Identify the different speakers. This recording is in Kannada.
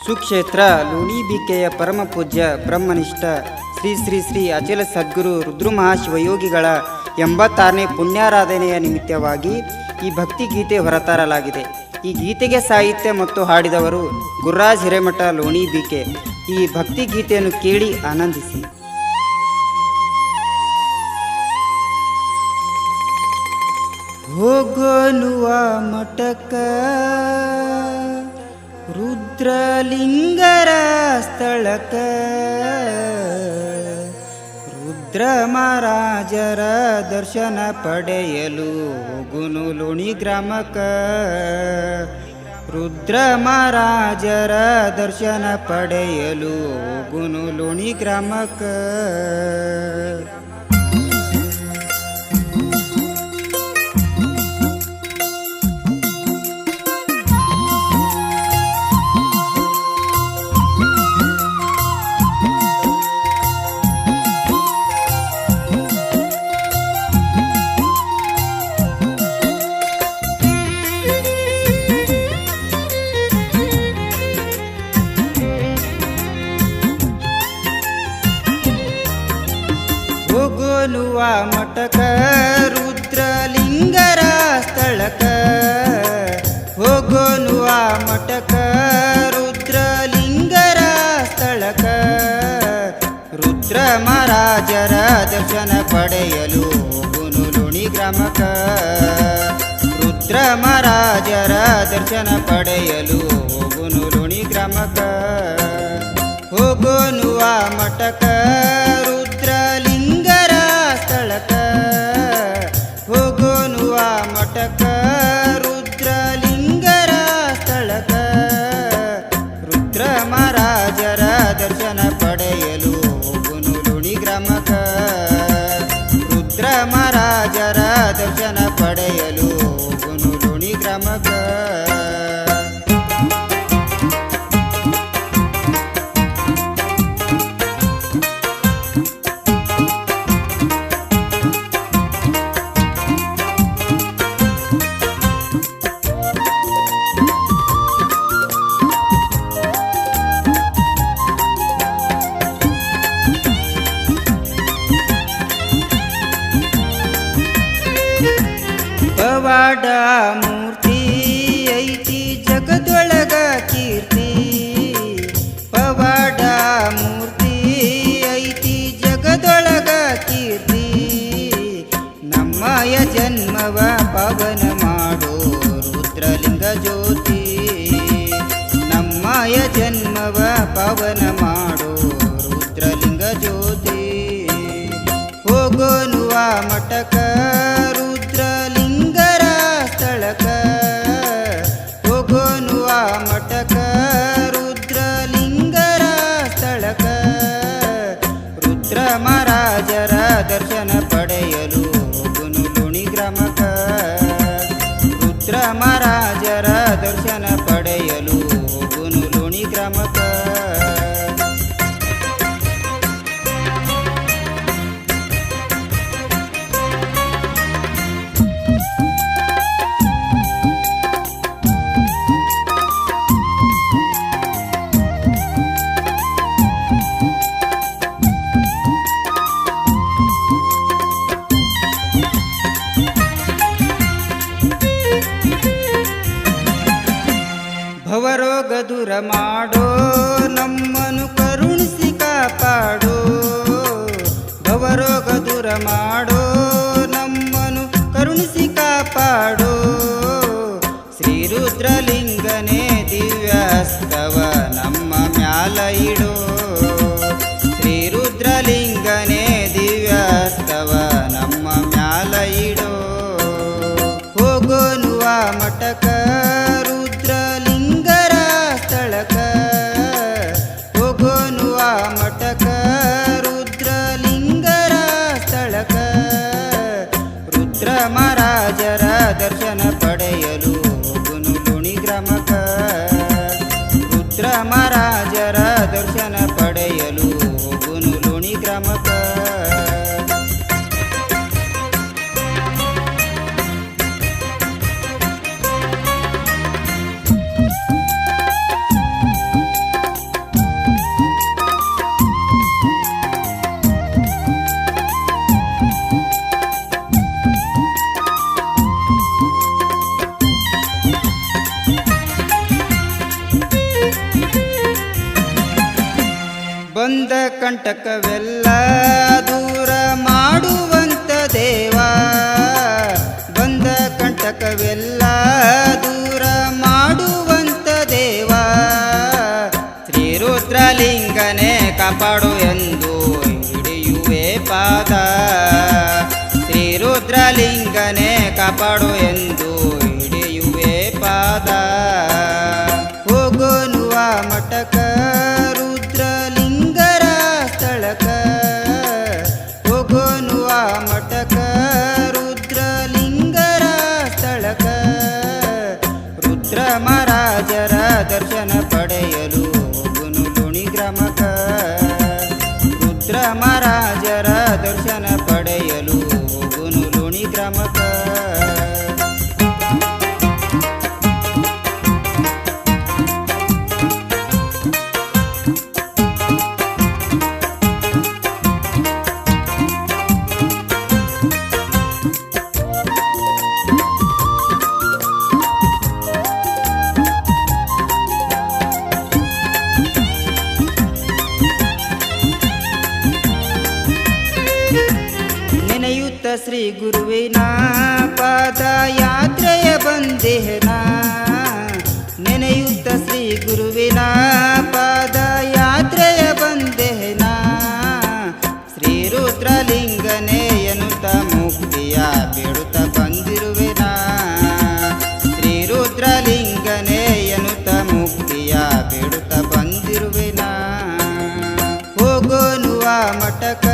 Speaker 1: ಸುಕ್ಷೇತ್ರ ಲೋಣಿಬಿಕೆಯ ಪರಮ ಪೂಜ್ಯ ಬ್ರಹ್ಮನಿಷ್ಠ ಶ್ರೀ ಶ್ರೀ ಶ್ರೀ ಅಚಲ ಸದ್ಗುರು ರುದ್ರಮಹಾಶಿವಯೋಗಿಗಳ 86ನೇ ಪುಣ್ಯಾರಾಧನೆಯ ನಿಮಿತ್ತವಾಗಿ ಈ ಭಕ್ತಿಗೀತೆ ಹೊರತರಲಾಗಿದೆ. ಈ ಗೀತೆಗೆ ಸಾಹಿತ್ಯ ಮತ್ತು ಹಾಡಿದವರು ಗುರುರಾಜ್ ಹಿರೇಮಠ ಲೋಣಿಬಿಕೆ. ಈ ಭಕ್ತಿಗೀತೆಯನ್ನು ಕೇಳಿ ಆನಂದಿಸಿ. ಹೋಗೋನುವ ಮಠಕ ರುದ್ರಲಿಂಗರ ಸ್ಥಳಕ ರುದ್ರ ಮಹಾರಾಜರ ದರ್ಶನ ಪಡೆಯಲು ಹೋಗುನು ಲೋಣಿ ಗ್ರಾಮಕ. ರುದ್ರ ಮಹಾರಾಜರ ದರ್ಶನ ಪಡೆಯಲು ಹೋಗುನು ಲೋಣಿ ಗ್ರಾಮಕ. ಹೋಗೋನುವ ಮಠಕ ರುದ್ರಲಿಂಗರ ಸ್ಥಳಕ. ಹೋಗೋನುವ ಮಠಕ ರುದ್ರಲಿಂಗರ ಸ್ಥಳಕ ರುದ್ರ ಮಹಾರಾಜರ ದರ್ಶನ ಪಡೆಯಲು ಹೋಗುನು ಲೋಣಿ ಗ್ರಾಮಕ. ರುದ್ರ ಮಹಾರಾಜರ ದರ್ಶನ ಪಡೆಯಲು ಹೋಗುನು ಲೋಣಿ ಗ್ರಾಮಕ. ಹೋಗೋನುವ ಮಠಕ ರುದ್ರಲಿಂಗರ ಸ್ಥಳಕ. ಹೋಗೋನುವ ಮಠಕ ರುದ್ರಲಿಂಗರ ಸ್ಥಳಕ ರುದ್ರ ಮಹಾರಾಜರ ದರ್ಶನ ಪಡೆಯಲು ಹೋಗುನು ಲೋಣಿ ಗ್ರಾಮಕ. ರುದ್ರ ಮಹಾರಾಜರ ದರ್ಶನ ಪಡೆಯಲು ಹೋಗುನು ಲೋಣಿ ಗ್ರಾಮಕ. ಪವಾಡ ಮೂರ್ತಿ ಐತಿ ಜಗದೊಳಗ ಕೀರ್ತಿ. ಪವಾಡ ಮೂರ್ತಿ ಐತಿ ಜಗದೊಳಗ ಕೀರ್ತಿ. ನಮ್ಮಯ ಜನ್ಮವ ಪವನ ಮಾಡೋ ರುದ್ರಲಿಂಗ ಜ್ಯೋತಿ. ನಮ್ಮಯ ಜನ್ಮವ ಪವನ ಮಾಡೋ ರುದ್ರಲಿಂಗ ಜ್ಯೋತಿ. ಹೋಗೋನುವ ಮಠಕ ರುದ್ರಲಿಂಗರ ಸ್ಥಳಕ. ಹೋಗೋನುವ ಮಠಕ ರುದ್ರಲಿಂಗರ ಸ್ಥಳಕ ರುದ್ರ ಮಹಾರಾಜರ ದರ್ಶನ ಪಡೆಯಲು ಹೋಗುನು ಲೋಣಿ ಗ್ರಾಮಕ. ರುದ್ರ ಮಹಾರಾಜರ ದರ್ಶನ ಪಡೆಯಲು ಹೋಗುನು ಲೋಣಿ ಗ್ರಾಮಕ. ಭವರೋಗ ದೂರ ಮಾಡೋ ನಮ್ಮನು ಕರುಣಿಸಿ ಕಾಪಾಡೋ. ಭವರೋಗ ದೂರ ಮಾಡೋ ನಮ್ಮನು ಕರುಣಿಸಿ ಕಾಪಾಡೋ. ಶ್ರೀ ರುದ್ರಲಿಂಗನೇ ದಿವ್ಯಸ್ತವ ನಮ್ಮ ಮ್ಯಾಲ ಇಡೋ. ಶ್ರೀ ರುದ್ರಲಿಂಗನೇ ದಿವ್ಯಸ್ತವ ನಮ್ಮ ಮ್ಯಾಲ ಇಡೋ. ಹೋಗೋನುವ ಮಠಕ ರುದ್ರಲಿಂಗರ ಸ್ಥಳಕ. ಹೋಗೋನುವ ಮಠಕ ರುದ್ರಲಿಂಗರ ಸ್ಥಳಕ ರುದ್ರ ಮಹಾರಾಜರ ದರ್ಶನ ಪಡೆಯಲು ಹೋಗುನು ಲೋಣಿ ಗ್ರಾಮಕ. ರುದ್ರ ಮಹಾರಾಜರ ದರ್ಶನ ಪಡೆಯಲು ಹೋಗುನು ಲೋಣಿ ಗ್ರಾಮಕ. ಕಂಟಕವೆಲ್ಲ ದೂರ ಮಾಡುವಂತ ದೇವ, ಬಂದ ಕಂಟಕವೆಲ್ಲ ದೂರ ಮಾಡುವಂತ ದೇವ, ಶ್ರೀ ರುದ್ರಲಿಂಗನೇ ಕಾಪಾಡು ಎಂದು ಹಿಡಿಯುವೆ ಪಾದ, ಶ್ರೀ ರುದ್ರಲಿಂಗನೇ ಕಾಪಾಡು ಎಂದು ಹಿಡಿಯುವೆ ಪಾದ. ಹೋಗೋನುವ ಮಠಕ ರುದ್ರಲಿಂಗರ ಸ್ಥಳಕ, ಹೋಗೋನುವ ಮಠಕ ರುದ್ರಲಿಂಗರ ಸ್ಥಳಕ, ರುದ್ರ ಮಹಾರಾಜರ ದರ್ಶನ ಪಡೆಯಲು ಹೋಗುನು ಲೋಣಿ ಗ್ರಾಮಕ, ರುದ್ರ ಮಹಾರಾಜರ ದರ್ಶನ ಪಡೆಯಲು ಹೋಗುನು ಲೋಣಿ ಗ್ರಾಮಕ. ನೆನೆಯುತ್ತ ಶ್ರೀ ಗುರುವಿನ ಪಾದಯಾತ್ರೆಯ ಬಂದೇನ, ನೆನೆಯುತ್ತ ಶ್ರೀ ಗುರುವಿನ ಪಾದಯಾತ್ರೆಯ ಬಂದೇನ, ಶ್ರೀ ರುದ್ರಲಿಂಗನೇ ಎನ್ನುತ್ತ ಮುಕ್ತಿಯ ಬೇಡುತ್ತ ಬಂದಿರುವೆನ, ಶ್ರೀ ರುದ್ರಲಿಂಗನೇ ಎನ್ನುತ್ತ ಮುಕ್ತಿಯ ಬೇಡುತ್ತ ಬಂದಿರುವೆನ. ಹೋಗೋನುವ ಮಠಕ